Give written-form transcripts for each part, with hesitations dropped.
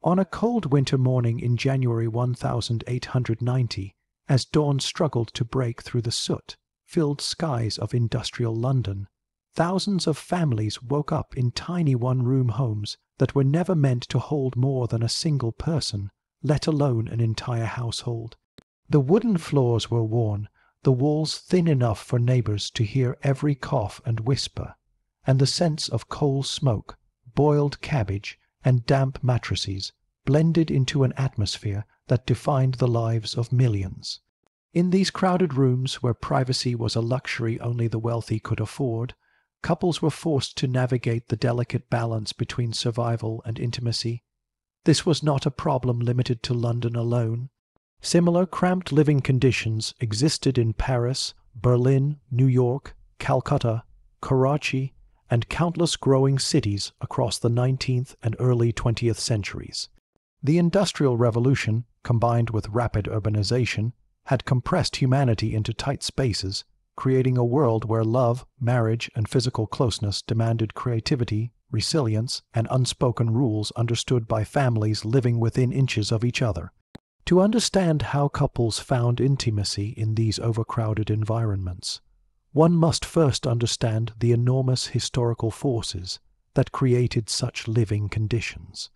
On a cold winter morning in January 1890, as dawn struggled to break through the soot-filled skies of industrial London, thousands of families woke up in tiny one-room homes that were never meant to hold more than a single person, let alone an entire household. The wooden floors were worn, the walls thin enough for neighbours to hear every cough and whisper, and the scents of coal smoke, boiled cabbage, and damp mattresses blended into an atmosphere that defined the lives of millions. In these crowded rooms, where privacy was a luxury only the wealthy could afford, couples were forced to navigate the delicate balance between survival and intimacy. This was not a problem limited to London alone. Similar cramped living conditions existed in Paris, Berlin, New York, Calcutta, Karachi, and countless growing cities across the 19th and early 20th centuries. The Industrial Revolution, combined with rapid urbanization, had compressed humanity into tight spaces, creating a world where love, marriage, and physical closeness demanded creativity, resilience, and unspoken rules understood by families living within inches of each other. To understand how couples found intimacy in these overcrowded environments, one must first understand the enormous historical forces that created such living conditions.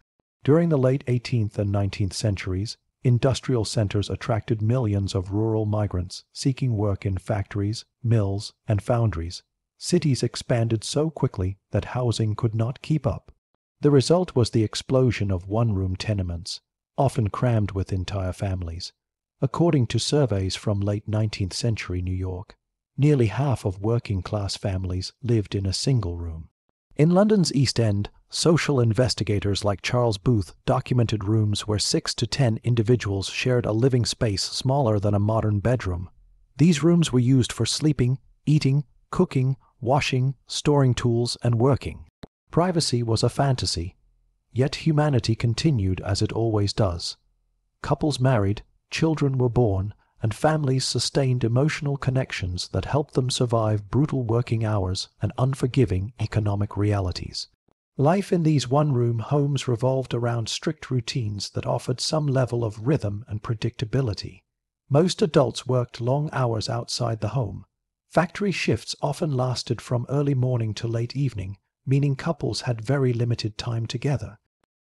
During the late 18th and 19th centuries, industrial centers attracted millions of rural migrants seeking work in factories, mills, and foundries. Cities expanded so quickly that housing could not keep up. The result was the explosion of one-room tenements, often crammed with entire families. According to surveys from late 19th century New York, nearly half of working-class families lived in a single room. In London's East End, social investigators like Charles Booth documented rooms where 6 to 10 individuals shared a living space smaller than a modern bedroom. These rooms were used for sleeping, eating, cooking, washing, storing tools, and working. Privacy was a fantasy, yet humanity continued as it always does. Couples married, children were born, and families sustained emotional connections that helped them survive brutal working hours and unforgiving economic realities. Life in these one-room homes revolved around strict routines that offered some level of rhythm and predictability. Most adults worked long hours outside the home. Factory shifts often lasted from early morning to late evening, meaning couples had very limited time together.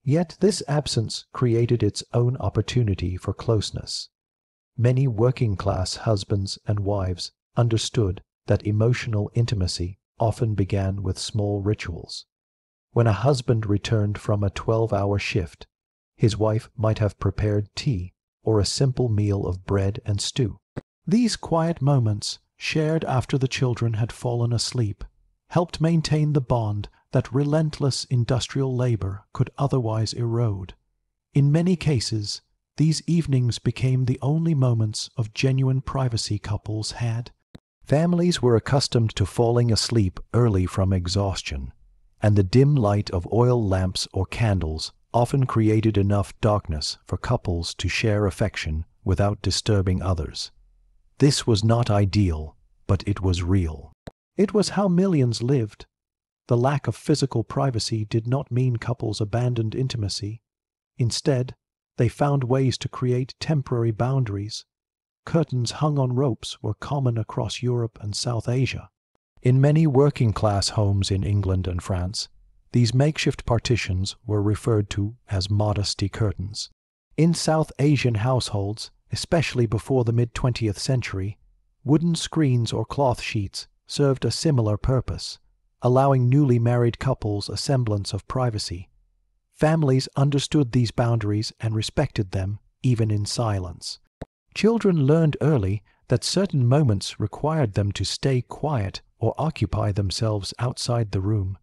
Yet this absence created its own opportunity for closeness. Many working-class husbands and wives understood that emotional intimacy often began with small rituals. When a husband returned from a 12-hour shift, his wife might have prepared tea or a simple meal of bread and stew. These quiet moments, shared after the children had fallen asleep, helped maintain the bond that relentless industrial labor could otherwise erode. In many cases, these evenings became the only moments of genuine privacy couples had. Families were accustomed to falling asleep early from exhaustion, and the dim light of oil lamps or candles often created enough darkness for couples to share affection without disturbing others. This was not ideal, but it was real. It was how millions lived. The lack of physical privacy did not mean couples abandoned intimacy. Instead, they found ways to create temporary boundaries. Curtains hung on ropes were common across Europe and South Asia. In many working-class homes in England and France, these makeshift partitions were referred to as modesty curtains. In South Asian households, especially before the mid-20th century, wooden screens or cloth sheets served a similar purpose, allowing newly married couples a semblance of privacy. Families understood these boundaries and respected them, even in silence. Children learned early that certain moments required them to stay quiet or occupy themselves outside the room.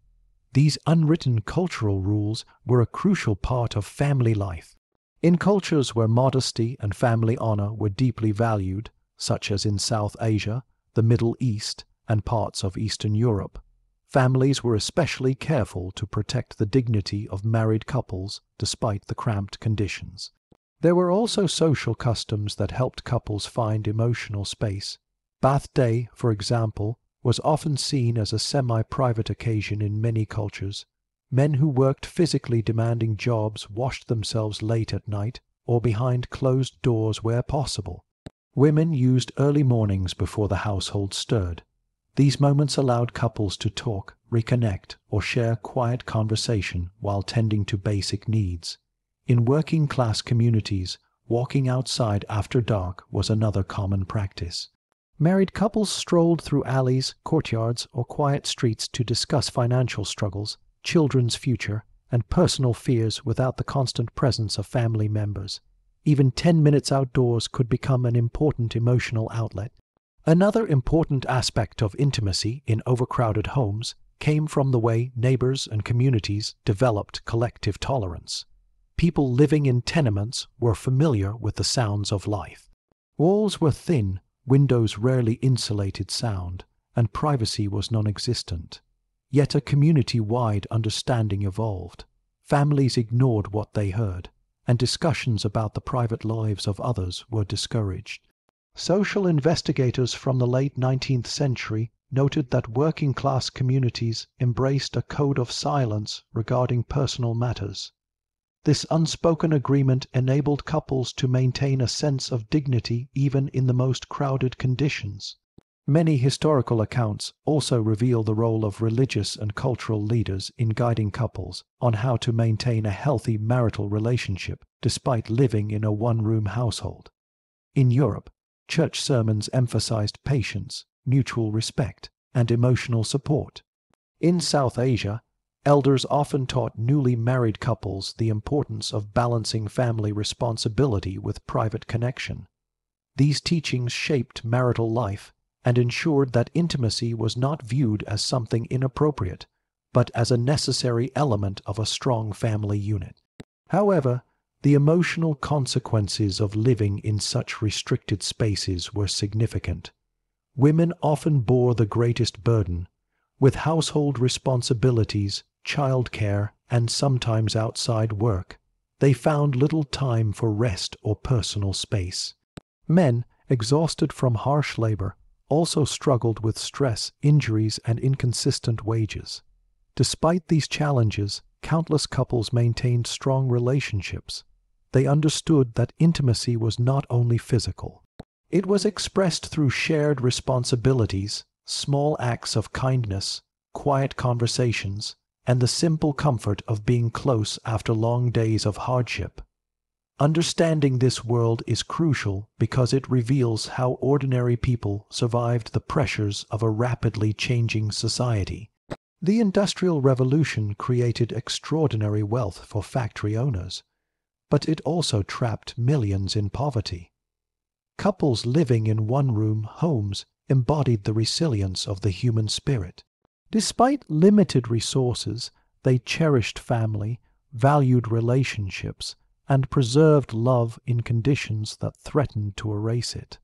These unwritten cultural rules were a crucial part of family life. In cultures where modesty and family honor were deeply valued, such as in South Asia, the Middle East, and parts of Eastern Europe, families were especially careful to protect the dignity of married couples despite the cramped conditions. There were also social customs that helped couples find emotional space. Bath Day, for example, was often seen as a semi-private occasion in many cultures, Men who worked physically demanding jobs washed themselves late at night or behind closed doors where possible. Women used early mornings before the household stirred. These moments allowed couples to talk, reconnect, or share quiet conversation while tending to basic needs. In working-class communities, walking outside after dark was another common practice. Married couples strolled through alleys, courtyards, or quiet streets to discuss financial struggles, children's future, and personal fears without the constant presence of family members. Even 10 minutes outdoors could become an important emotional outlet. Another important aspect of intimacy in overcrowded homes came from the way neighbors and communities developed collective tolerance. People living in tenements were familiar with the sounds of life. Walls were thin, windows rarely insulated sound, and privacy was non-existent. Yet a community-wide understanding evolved. Families ignored what they heard, and discussions about the private lives of others were discouraged. Social investigators from the late 19th century noted that working-class communities embraced a code of silence regarding personal matters. This unspoken agreement enabled couples to maintain a sense of dignity even in the most crowded conditions. Many historical accounts also reveal the role of religious and cultural leaders in guiding couples on how to maintain a healthy marital relationship despite living in a one-room household. In Europe, church sermons emphasized patience, mutual respect, and emotional support. In South Asia, elders often taught newly married couples the importance of balancing family responsibility with private connection. These teachings shaped marital life and ensured that intimacy was not viewed as something inappropriate, but as a necessary element of a strong family unit. However, the emotional consequences of living in such restricted spaces were significant. Women often bore the greatest burden, with household responsibilities, childcare, and sometimes outside work. They found little time for rest or personal space. Men, exhausted from harsh labor, also struggled with stress, injuries, and inconsistent wages. Despite these challenges, countless couples maintained strong relationships. They understood that intimacy was not only physical. It was expressed through shared responsibilities, small acts of kindness, quiet conversations, and the simple comfort of being close after long days of hardship. Understanding this world is crucial because it reveals how ordinary people survived the pressures of a rapidly changing society. The Industrial Revolution created extraordinary wealth for factory owners, but it also trapped millions in poverty. Couples living in one-room homes embodied the resilience of the human spirit. Despite limited resources, they cherished family, valued relationships, and preserved love in conditions that threatened to erase it.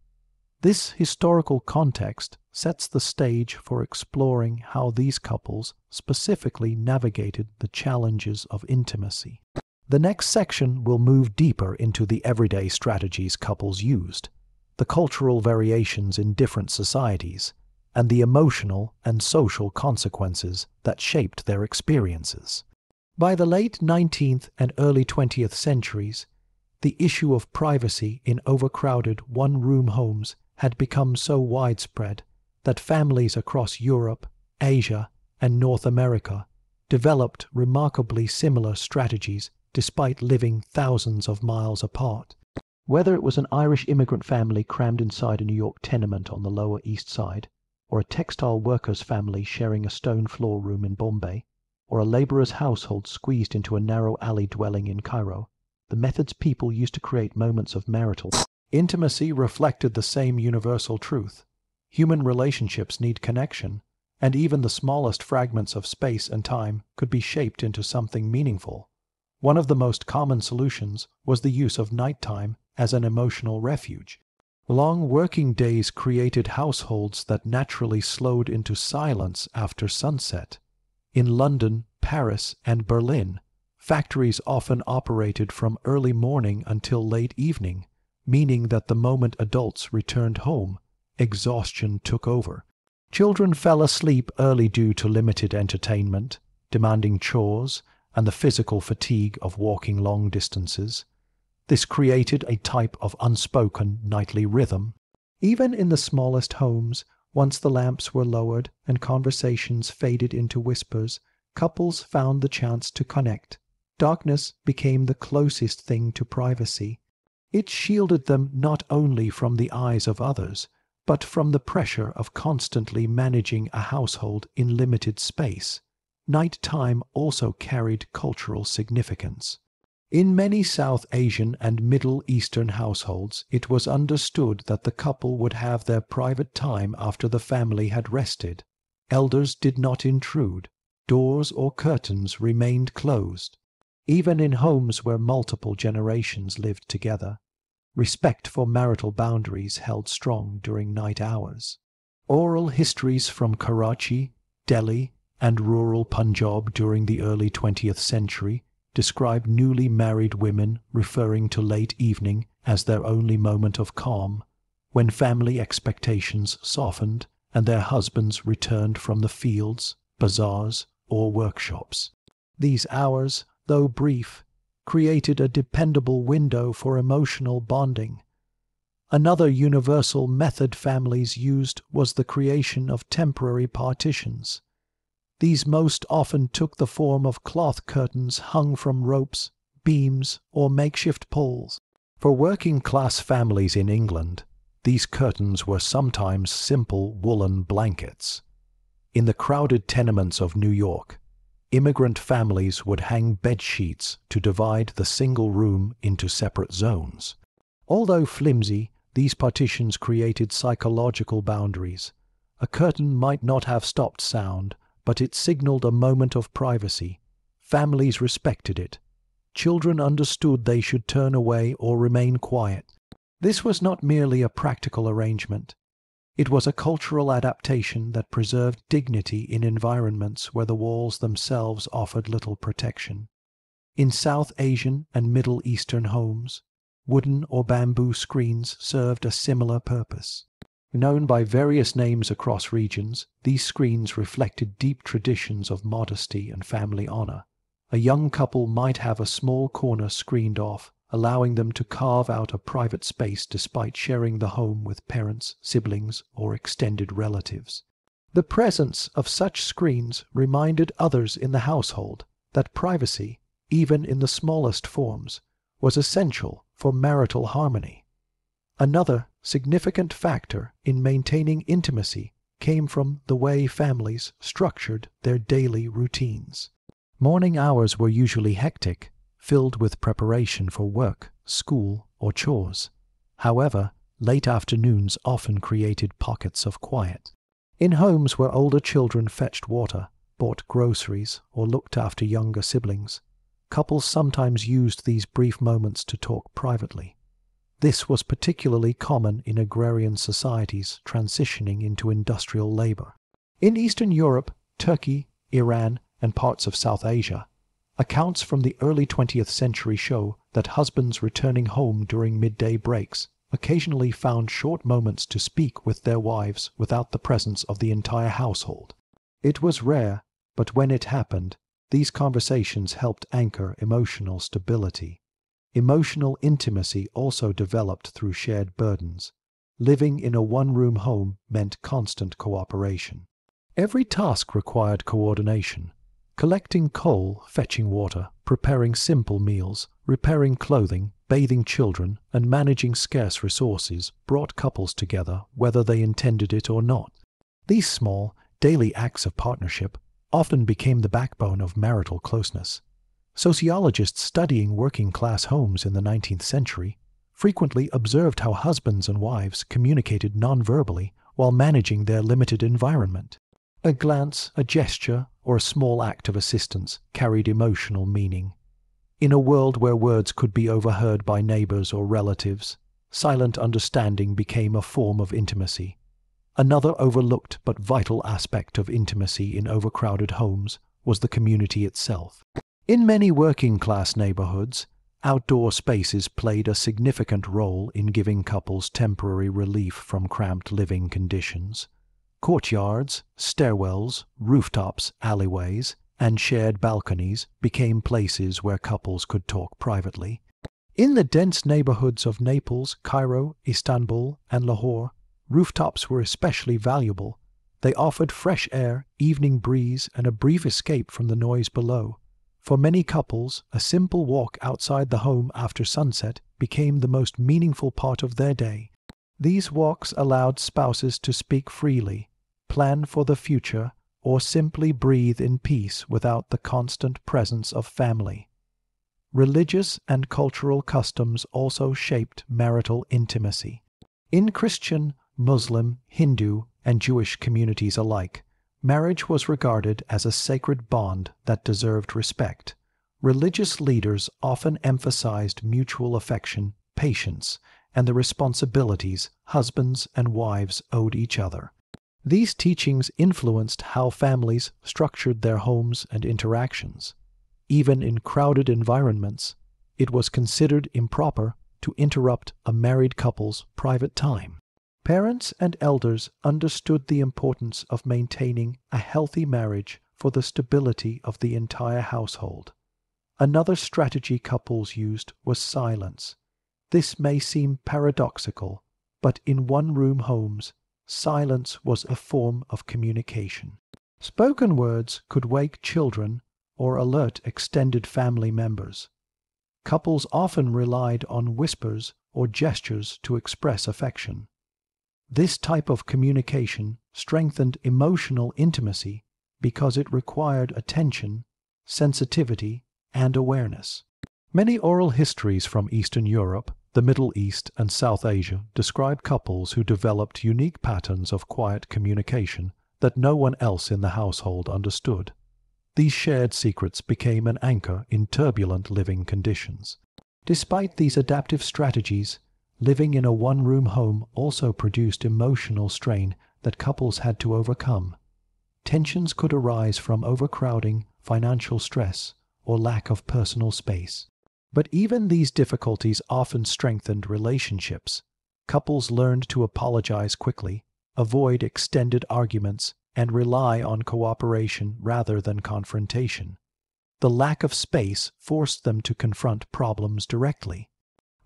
This historical context sets the stage for exploring how these couples specifically navigated the challenges of intimacy. The next section will move deeper into the everyday strategies couples used, the cultural variations in different societies, and the emotional and social consequences that shaped their experiences. By the late 19th and early 20th centuries, the issue of privacy in overcrowded one-room homes had become so widespread that families across Europe, Asia, and North America developed remarkably similar strategies despite living thousands of miles apart. Whether it was an Irish immigrant family crammed inside a New York tenement on the Lower East Side, or a textile workers' family sharing a stone floor room in Bombay, or a laborer's household squeezed into a narrow alley dwelling in Cairo, the methods people used to create moments of marital intimacy reflected the same universal truth. Human relationships need connection, and even the smallest fragments of space and time could be shaped into something meaningful. One of the most common solutions was the use of nighttime as an emotional refuge. Long working days created households that naturally slowed into silence after sunset. In London, Paris, and Berlin, factories often operated from early morning until late evening, meaning that the moment adults returned home, exhaustion took over. Children fell asleep early due to limited entertainment, demanding chores, and the physical fatigue of walking long distances. This created a type of unspoken nightly rhythm. Even in the smallest homes, once the lamps were lowered and conversations faded into whispers, couples found the chance to connect. Darkness became the closest thing to privacy. It shielded them not only from the eyes of others, but from the pressure of constantly managing a household in limited space. Nighttime also carried cultural significance. In many South Asian and Middle Eastern households, it was understood that the couple would have their private time after the family had rested. Elders did not intrude. Doors or curtains remained closed. Even in homes where multiple generations lived together, respect for marital boundaries held strong during night hours. Oral histories from Karachi, Delhi, and rural Punjab during the early 20th century describe newly married women referring to late evening as their only moment of calm, when family expectations softened and their husbands returned from the fields, bazaars, or workshops. These hours, though brief, created a dependable window for emotional bonding. Another universal method families used was the creation of temporary partitions. These most often took the form of cloth curtains hung from ropes, beams, or makeshift poles. For working-class families in England, these curtains were sometimes simple woolen blankets. In the crowded tenements of New York, immigrant families would hang bed sheets to divide the single room into separate zones. Although flimsy, these partitions created psychological boundaries. A curtain might not have stopped sound, but it signaled a moment of privacy. Families respected it. Children understood they should turn away or remain quiet. This was not merely a practical arrangement. It was a cultural adaptation that preserved dignity in environments where the walls themselves offered little protection. In South Asian and Middle Eastern homes, wooden or bamboo screens served a similar purpose. Known by various names across regions, these screens reflected deep traditions of modesty and family honor. A young couple might have a small corner screened off, allowing them to carve out a private space despite sharing the home with parents, siblings, or extended relatives. The presence of such screens reminded others in the household that privacy, even in the smallest forms, was essential for marital harmony. Another significant factor in maintaining intimacy came from the way families structured their daily routines. Morning hours were usually hectic, filled with preparation for work, school, or chores. However, late afternoons often created pockets of quiet. In homes where older children fetched water, bought groceries, or looked after younger siblings, couples sometimes used these brief moments to talk privately. This was particularly common in agrarian societies transitioning into industrial labor. In Eastern Europe, Turkey, Iran, and parts of South Asia, accounts from the early 20th century show that husbands returning home during midday breaks occasionally found short moments to speak with their wives without the presence of the entire household. It was rare, but when it happened, these conversations helped anchor emotional stability. Emotional intimacy also developed through shared burdens. Living in a one-room home meant constant cooperation. Every task required coordination. Collecting coal, fetching water, preparing simple meals, repairing clothing, bathing children, and managing scarce resources brought couples together whether they intended it or not. These small, daily acts of partnership often became the backbone of marital closeness. Sociologists studying working-class homes in the 19th century frequently observed how husbands and wives communicated non-verbally while managing their limited environment. A glance, a gesture, or a small act of assistance carried emotional meaning. In a world where words could be overheard by neighbors or relatives, silent understanding became a form of intimacy. Another overlooked but vital aspect of intimacy in overcrowded homes was the community itself. In many working-class neighborhoods, outdoor spaces played a significant role in giving couples temporary relief from cramped living conditions. Courtyards, stairwells, rooftops, alleyways, and shared balconies became places where couples could talk privately. In the dense neighborhoods of Naples, Cairo, Istanbul, and Lahore, rooftops were especially valuable. They offered fresh air, evening breeze, and a brief escape from the noise below. For many couples, a simple walk outside the home after sunset became the most meaningful part of their day. These walks allowed spouses to speak freely, plan for the future, or simply breathe in peace without the constant presence of family. Religious and cultural customs also shaped marital intimacy. In Christian, Muslim, Hindu, and Jewish communities alike, marriage was regarded as a sacred bond that deserved respect. Religious leaders often emphasized mutual affection, patience, and the responsibilities husbands and wives owed each other. These teachings influenced how families structured their homes and interactions. Even in crowded environments, it was considered improper to interrupt a married couple's private time. Parents and elders understood the importance of maintaining a healthy marriage for the stability of the entire household. Another strategy couples used was silence. This may seem paradoxical, but in one-room homes, silence was a form of communication. Spoken words could wake children or alert extended family members. Couples often relied on whispers or gestures to express affection. This type of communication strengthened emotional intimacy because it required attention, sensitivity, and awareness. Many oral histories from Eastern Europe, the Middle East, and South Asia describe couples who developed unique patterns of quiet communication that no one else in the household understood. These shared secrets became an anchor in turbulent living conditions. Despite these adaptive strategies, living in a one-room home also produced emotional strain that couples had to overcome. Tensions could arise from overcrowding, financial stress, or lack of personal space. But even these difficulties often strengthened relationships. Couples learned to apologize quickly, avoid extended arguments, and rely on cooperation rather than confrontation. The lack of space forced them to confront problems directly.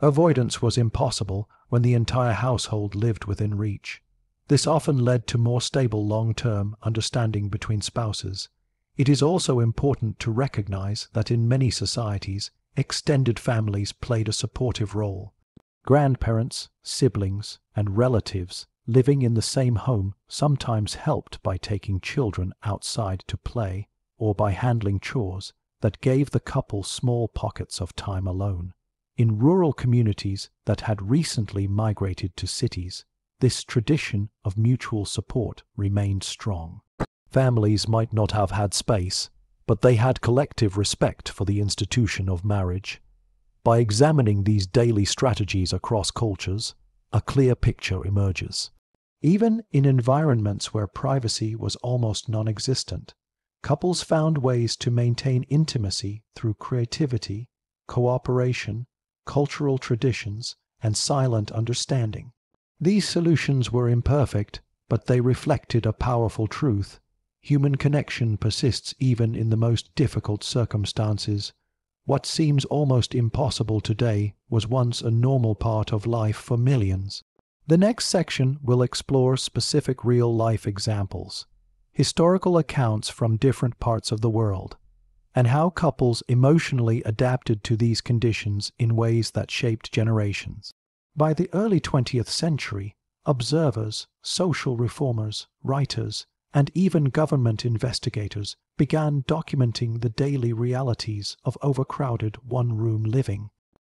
Avoidance was impossible when the entire household lived within reach. This often led to more stable long-term understanding between spouses. It is also important to recognize that in many societies, extended families played a supportive role. Grandparents, siblings, and relatives living in the same home sometimes helped by taking children outside to play or by handling chores that gave the couple small pockets of time alone. In rural communities that had recently migrated to cities, this tradition of mutual support remained strong. Families might not have had space, but they had collective respect for the institution of marriage. By examining these daily strategies across cultures, a clear picture emerges. Even in environments where privacy was almost non-existent, couples found ways to maintain intimacy through creativity, cooperation, cultural traditions, and silent understanding. These solutions were imperfect, but they reflected a powerful truth. Human connection persists even in the most difficult circumstances. What seems almost impossible today was once a normal part of life for millions. The next section will explore specific real-life examples, historical accounts from different parts of the world, and how couples emotionally adapted to these conditions in ways that shaped generations. By the early 20th century, observers, social reformers, writers, and even government investigators began documenting the daily realities of overcrowded one-room living.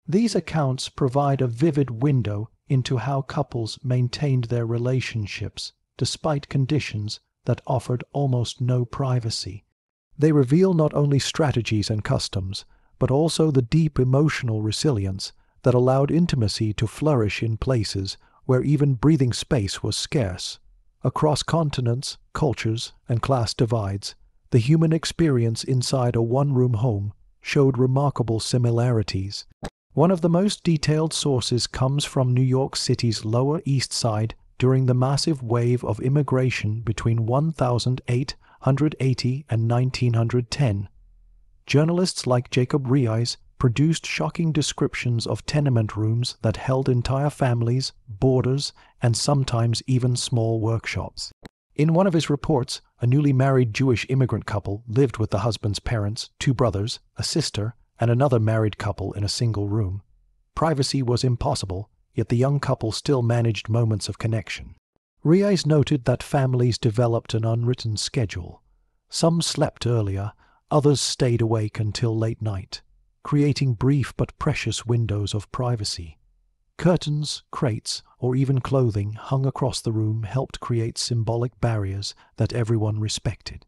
These accounts provide a vivid window into how couples maintained their relationships despite conditions that offered almost no privacy. They reveal not only strategies and customs, but also the deep emotional resilience that allowed intimacy to flourish in places where even breathing space was scarce. Across continents, cultures, and class divides, the human experience inside a one-room home showed remarkable similarities. One of the most detailed sources comes from New York City's Lower East Side during the massive wave of immigration between 1800 1980 and 1910. Journalists like Jacob Riis produced shocking descriptions of tenement rooms that held entire families, boarders, and sometimes even small workshops. In one of his reports, a newly married Jewish immigrant couple lived with the husband's parents, two brothers, a sister, and another married couple in a single room. Privacy was impossible, yet the young couple still managed moments of connection. Riis noted that families developed an unwritten schedule. Some slept earlier, others stayed awake until late night, creating brief but precious windows of privacy. Curtains, crates, or even clothing hung across the room helped create symbolic barriers that everyone respected.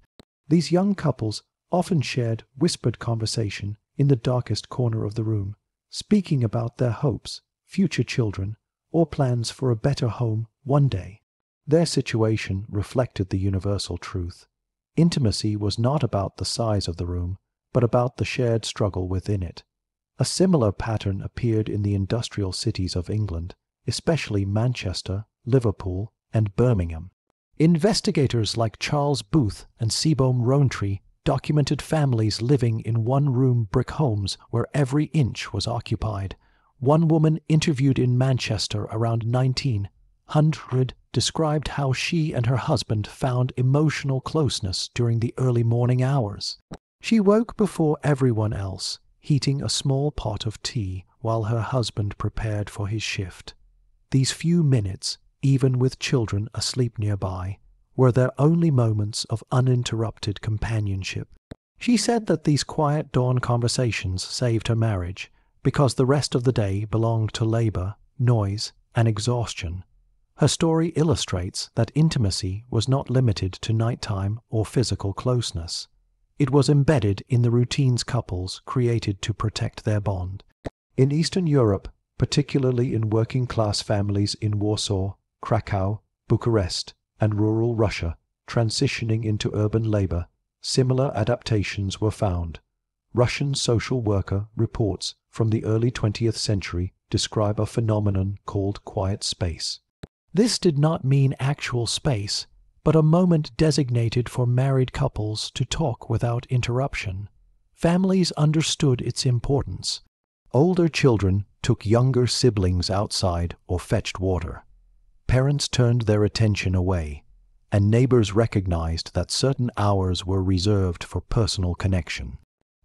These young couples often shared whispered conversation in the darkest corner of the room, speaking about their hopes, future children, or plans for a better home one day. Their situation reflected the universal truth. Intimacy was not about the size of the room, but about the shared struggle within it. A similar pattern appeared in the industrial cities of England, especially Manchester, Liverpool, and Birmingham. Investigators like Charles Booth and Seabohm Rowntree documented families living in one-room brick homes where every inch was occupied. One woman interviewed in Manchester around 1900 described how she and her husband found emotional closeness during the early morning hours. She woke before everyone else, heating a small pot of tea while her husband prepared for his shift. These few minutes, even with children asleep nearby, were their only moments of uninterrupted companionship. She said that these quiet dawn conversations saved her marriage, because the rest of the day belonged to labor, noise, and exhaustion. Her story illustrates that intimacy was not limited to nighttime or physical closeness. It was embedded in the routines couples created to protect their bond. In Eastern Europe, particularly in working-class families in Warsaw, Krakow, Bucharest, and rural Russia, transitioning into urban labor, similar adaptations were found. Russian social worker reports from the early 20th century describe a phenomenon called quiet space. This did not mean actual space, but a moment designated for married couples to talk without interruption. Families understood its importance. Older children took younger siblings outside or fetched water. Parents turned their attention away, and neighbors recognized that certain hours were reserved for personal connection.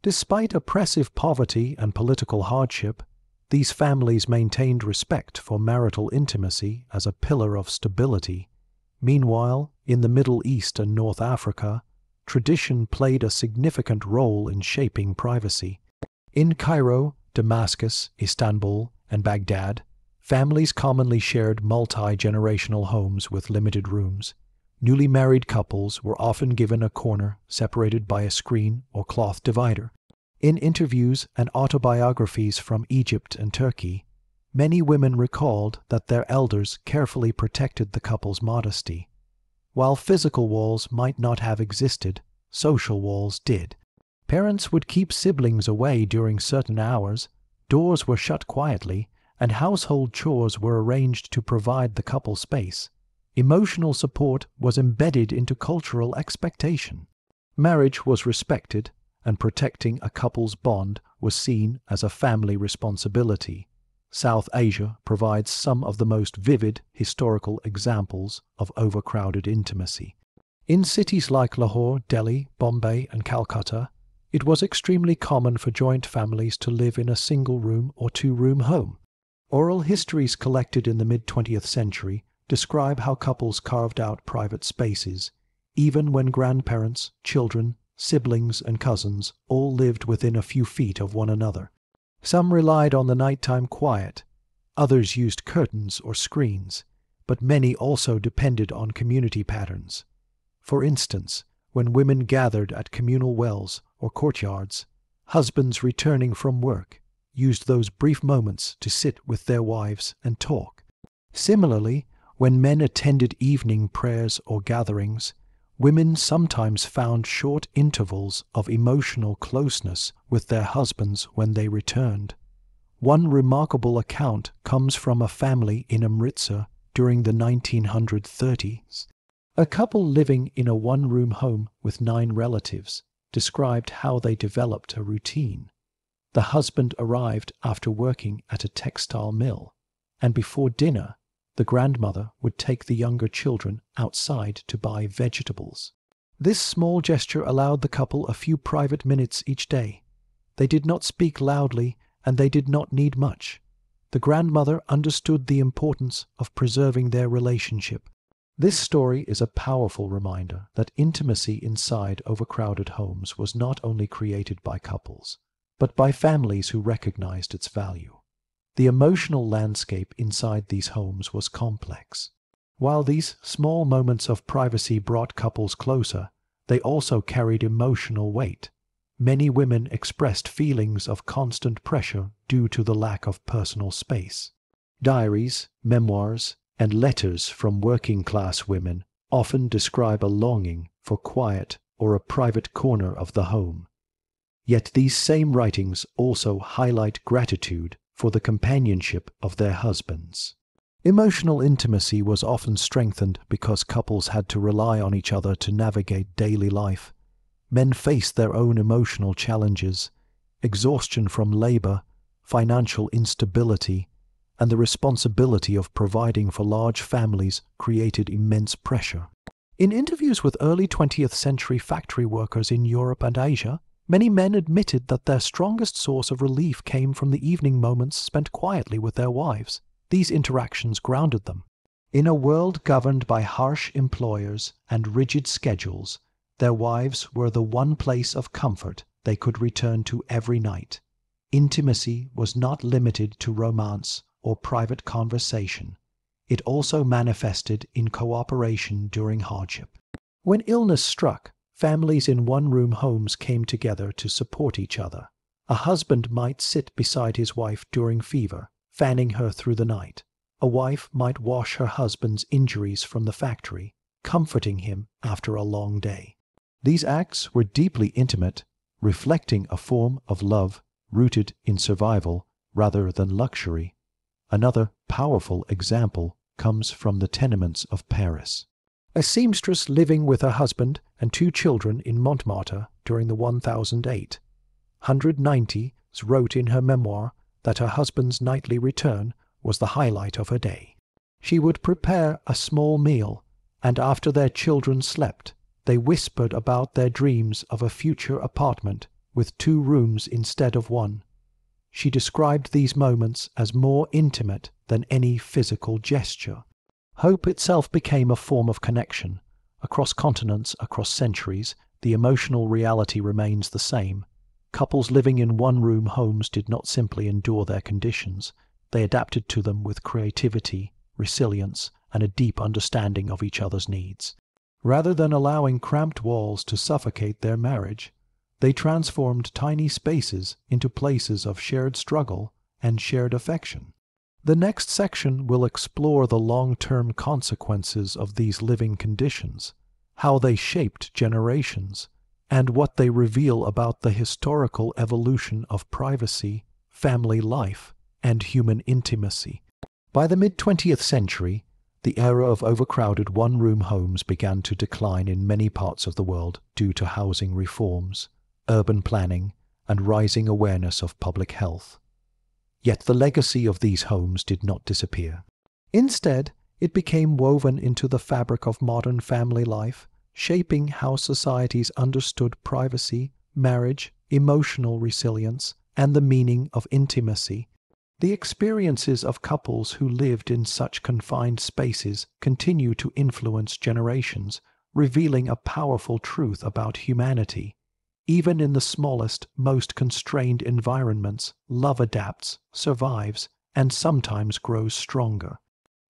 Despite oppressive poverty and political hardship, these families maintained respect for marital intimacy as a pillar of stability. Meanwhile, in the Middle East and North Africa, tradition played a significant role in shaping privacy. In Cairo, Damascus, Istanbul, and Baghdad, families commonly shared multi-generational homes with limited rooms. Newly married couples were often given a corner separated by a screen or cloth divider. In interviews and autobiographies from Egypt and Turkey, many women recalled that their elders carefully protected the couple's modesty. While physical walls might not have existed, social walls did. Parents would keep siblings away during certain hours, doors were shut quietly, and household chores were arranged to provide the couple space. Emotional support was embedded into cultural expectation. Marriage was respected, and protecting a couple's bond was seen as a family responsibility. South Asia provides some of the most vivid historical examples of overcrowded intimacy. In cities like Lahore, Delhi, Bombay, and Calcutta, it was extremely common for joint families to live in a single-room or two-room home. Oral histories collected in the mid-20th century describe how couples carved out private spaces, even when grandparents, children, siblings, and cousins all lived within a few feet of one another. Some relied on the nighttime quiet, others used curtains or screens, but many also depended on community patterns. For instance, when women gathered at communal wells or courtyards, husbands returning from work used those brief moments to sit with their wives and talk. Similarly, when men attended evening prayers or gatherings, women sometimes found short intervals of emotional closeness with their husbands when they returned. One remarkable account comes from a family in Amritsar during the 1930s. A couple living in a one-room home with 9 relatives described how they developed a routine. The husband arrived after working at a textile mill, and before dinner, the grandmother would take the younger children outside to buy vegetables. This small gesture allowed the couple a few private minutes each day. They did not speak loudly, and they did not need much. The grandmother understood the importance of preserving their relationship. This story is a powerful reminder that intimacy inside overcrowded homes was not only created by couples, but by families who recognized its value. The emotional landscape inside these homes was complex. While these small moments of privacy brought couples closer, they also carried emotional weight. Many women expressed feelings of constant pressure due to the lack of personal space. Diaries, memoirs, and letters from working-class women often describe a longing for quiet or a private corner of the home. Yet these same writings also highlight gratitude for the companionship of their husbands. Emotional intimacy was often strengthened because couples had to rely on each other to navigate daily life. Men faced their own emotional challenges, exhaustion from labor, financial instability, and the responsibility of providing for large families created immense pressure. In interviews with early 20th century factory workers in Europe and Asia, many men admitted that their strongest source of relief came from the evening moments spent quietly with their wives. These interactions grounded them. In a world governed by harsh employers and rigid schedules, their wives were the one place of comfort they could return to every night. Intimacy was not limited to romance or private conversation. It also manifested in cooperation during hardship. When illness struck, families in one-room homes came together to support each other. A husband might sit beside his wife during fever, fanning her through the night. A wife might wash her husband's injuries from the factory, comforting him after a long day. These acts were deeply intimate, reflecting a form of love rooted in survival rather than luxury. Another powerful example comes from the tenements of Paris. A seamstress living with her husband and 2 children in Montmartre during the 1008. 190 wrote in her memoir that her husband's nightly return was the highlight of her day. She would prepare a small meal, and after their children slept, they whispered about their dreams of a future apartment with 2 rooms instead of 1. She described these moments as more intimate than any physical gesture. Hope itself became a form of connection. Across continents, across centuries, the emotional reality remains the same. Couples living in one-room homes did not simply endure their conditions. They adapted to them with creativity, resilience, and a deep understanding of each other's needs. Rather than allowing cramped walls to suffocate their marriage, they transformed tiny spaces into places of shared struggle and shared affection. The next section will explore the long-term consequences of these living conditions, how they shaped generations, and what they reveal about the historical evolution of privacy, family life, and human intimacy. By the mid-20th century, the era of overcrowded one-room homes began to decline in many parts of the world due to housing reforms, urban planning, and rising awareness of public health. Yet the legacy of these homes did not disappear. Instead, it became woven into the fabric of modern family life, shaping how societies understood privacy, marriage, emotional resilience, and the meaning of intimacy. The experiences of couples who lived in such confined spaces continue to influence generations, revealing a powerful truth about humanity. Even in the smallest, most constrained environments, love adapts, survives, and sometimes grows stronger.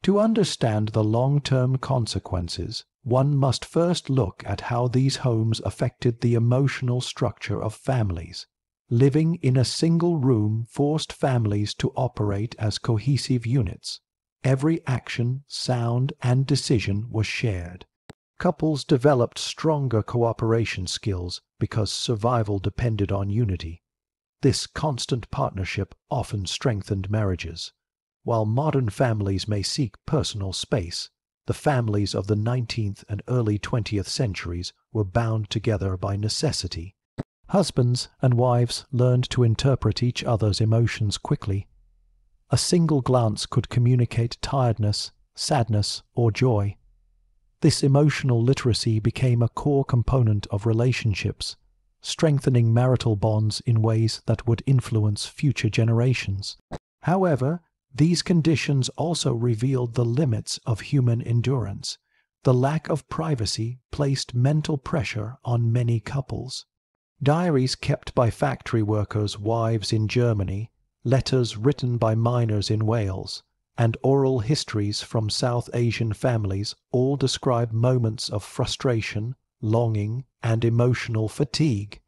To understand the long-term consequences, one must first look at how these homes affected the emotional structure of families. Living in a single room forced families to operate as cohesive units. Every action, sound, and decision was shared. Couples developed stronger cooperation skills because survival depended on unity. This constant partnership often strengthened marriages. While modern families may seek personal space, The families of the 19th and early 20th centuries were bound together by necessity. Husbands and wives learned to interpret each other's emotions quickly. A single glance could communicate tiredness, sadness, or joy. This emotional literacy became a core component of relationships, strengthening marital bonds in ways that would influence future generations. However, these conditions also revealed the limits of human endurance. The lack of privacy placed mental pressure on many couples. Diaries kept by factory workers' wives in Germany, letters written by miners in Wales, and oral histories from South Asian families all describe moments of frustration, longing, and emotional fatigue.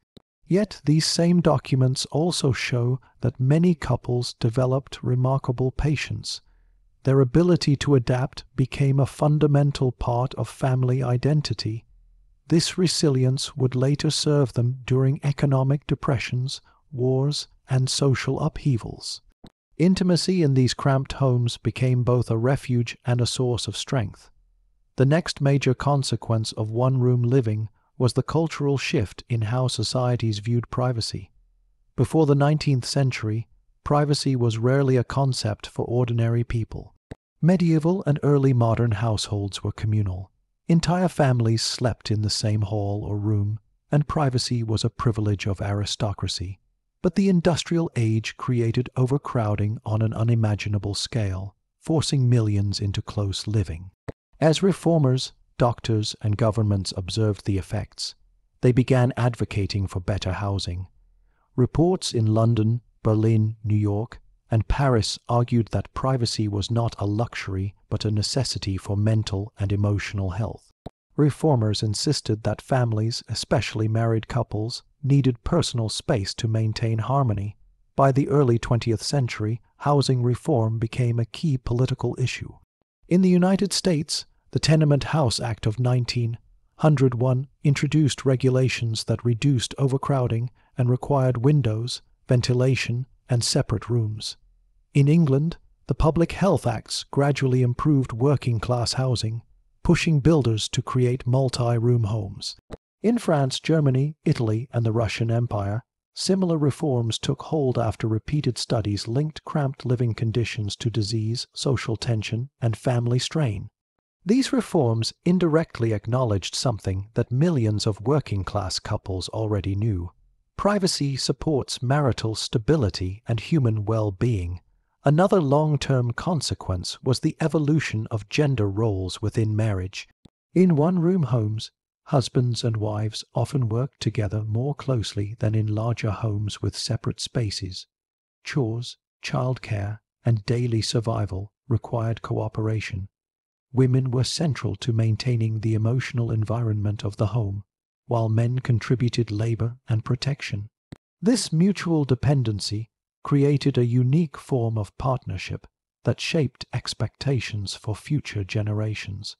Yet these same documents also show that many couples developed remarkable patience. Their ability to adapt became a fundamental part of family identity. This resilience would later serve them during economic depressions, wars, and social upheavals. Intimacy in these cramped homes became both a refuge and a source of strength. The next major consequence of one-room living was the cultural shift in how societies viewed privacy. Before the 19th century, privacy was rarely a concept for ordinary people. Medieval and early modern households were communal. Entire families slept in the same hall or room, and privacy was a privilege of aristocracy. But the industrial age created overcrowding on an unimaginable scale, forcing millions into close living. As reformers, doctors, and governments observed the effects, they began advocating for better housing. Reports in London, Berlin, New York, and Paris argued that privacy was not a luxury but a necessity for mental and emotional health. Reformers insisted that families, especially married couples, needed personal space to maintain harmony. By the early 20th century, housing reform became a key political issue. In the United States, the Tenement House Act of 1901 introduced regulations that reduced overcrowding and required windows, ventilation, and separate rooms. In England, the Public Health Acts gradually improved working-class housing, pushing builders to create multi-room homes. In France, Germany, Italy, and the Russian Empire, similar reforms took hold after repeated studies linked cramped living conditions to disease, social tension, and family strain. These reforms indirectly acknowledged something that millions of working-class couples already knew. Privacy supports marital stability and human well-being. Another long-term consequence was the evolution of gender roles within marriage. In one-room homes, husbands and wives often worked together more closely than in larger homes with separate spaces. Chores, childcare, and daily survival required cooperation. Women were central to maintaining the emotional environment of the home, while men contributed labor and protection. This mutual dependency created a unique form of partnership that shaped expectations for future generations.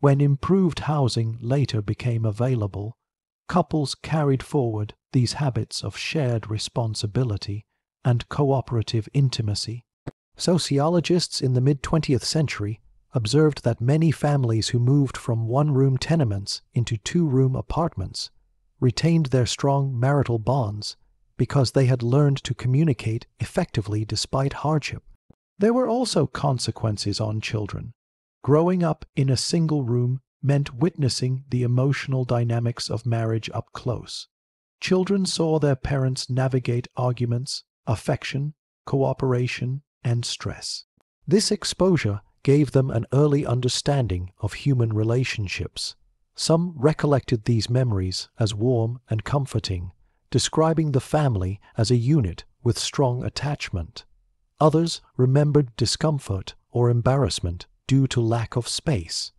When improved housing later became available, couples carried forward these habits of shared responsibility and cooperative intimacy. Sociologists in the mid-20th century observed that many families who moved from one-room tenements into two-room apartments retained their strong marital bonds because they had learned to communicate effectively despite hardship. There were also consequences on children. Growing up in a single room meant witnessing the emotional dynamics of marriage up close. Children saw their parents navigate arguments, affection, cooperation, and stress. This exposure gave them an early understanding of human relationships. Some recollected these memories as warm and comforting, describing the family as a unit with strong attachment. Others remembered discomfort or embarrassment due to lack of space.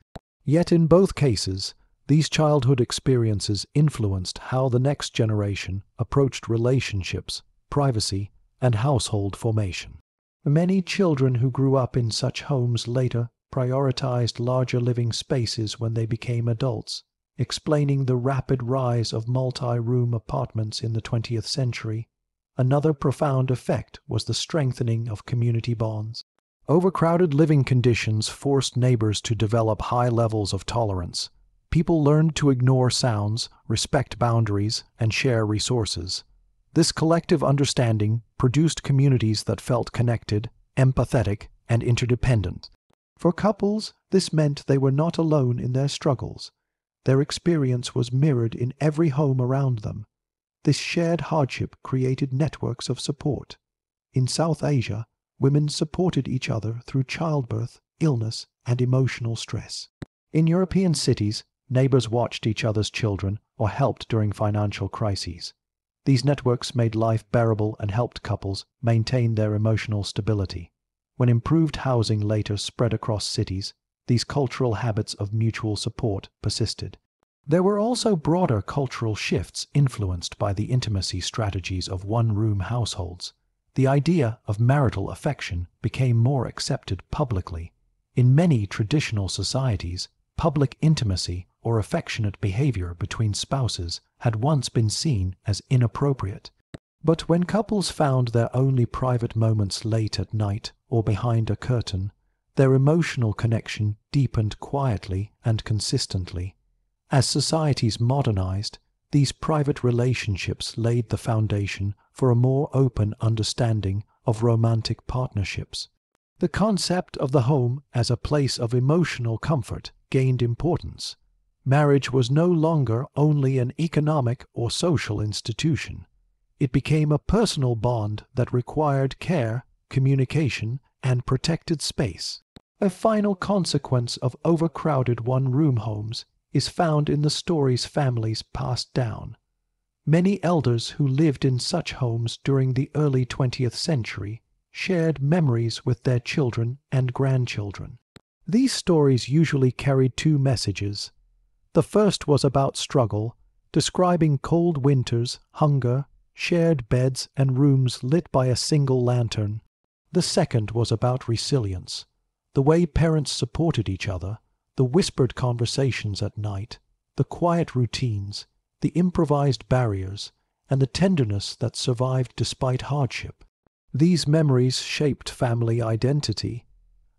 Yet in both cases, these childhood experiences influenced how the next generation approached relationships, privacy, and household formation. Many children who grew up in such homes later prioritized larger living spaces when they became adults, explaining the rapid rise of multi-room apartments in the 20th century. Another profound effect was the strengthening of community bonds. Overcrowded living conditions forced neighbors to develop high levels of tolerance. People learned to ignore sounds, respect boundaries, and share resources. This collective understanding produced communities that felt connected, empathetic, and interdependent. For couples, this meant they were not alone in their struggles. Their experience was mirrored in every home around them. This shared hardship created networks of support. In South Asia, women supported each other through childbirth, illness, and emotional stress. In European cities, neighbors watched each other's children or helped during financial crises. These networks made life bearable and helped couples maintain their emotional stability. When improved housing later spread across cities, these cultural habits of mutual support persisted. There were also broader cultural shifts influenced by the intimacy strategies of one-room households. The idea of marital affection became more accepted publicly. In many traditional societies, public intimacy or affectionate behavior between spouses had once been seen as inappropriate. But when couples found their only private moments late at night or behind a curtain, their emotional connection deepened quietly and consistently. As societies modernized, these private relationships laid the foundation for a more open understanding of romantic partnerships. The concept of the home as a place of emotional comfort gained importance. Marriage was no longer only an economic or social institution. It became a personal bond that required care, communication, and protected space. A final consequence of overcrowded one-room homes is found in the stories families passed down. Many elders who lived in such homes during the early 20th century shared memories with their children and grandchildren. These stories usually carried two messages. The first was about struggle, describing cold winters, hunger, shared beds, and rooms lit by a single lantern. The second was about resilience, the way parents supported each other, the whispered conversations at night, the quiet routines, the improvised barriers, and the tenderness that survived despite hardship. These memories shaped family identity.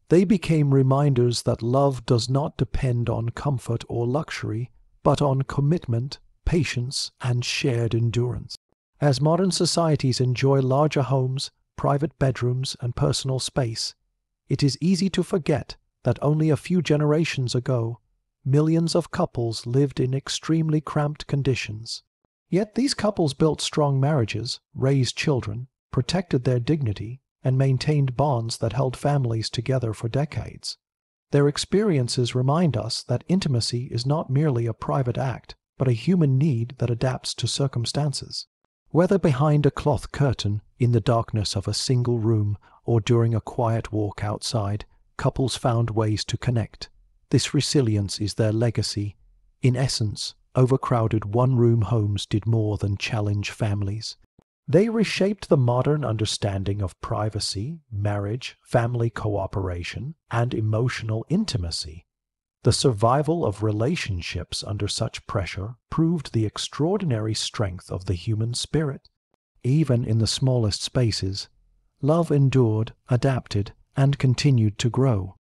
They became reminders that love does not depend on comfort or luxury, but on commitment, patience, and shared endurance. As modern societies enjoy larger homes, private bedrooms, and personal space, it is easy to forget that only a few generations ago, millions of couples lived in extremely cramped conditions. Yet these couples built strong marriages, raised children, protected their dignity, and maintained bonds that held families together for decades. Their experiences remind us that intimacy is not merely a private act, but a human need that adapts to circumstances. Whether behind a cloth curtain, in the darkness of a single room, or during a quiet walk outside, couples found ways to connect. This resilience is their legacy. In essence, overcrowded one-room homes did more than challenge families. They reshaped the modern understanding of privacy, marriage, family cooperation, and emotional intimacy. The survival of relationships under such pressure proved the extraordinary strength of the human spirit. Even in the smallest spaces, love endured, adapted, and continued to grow.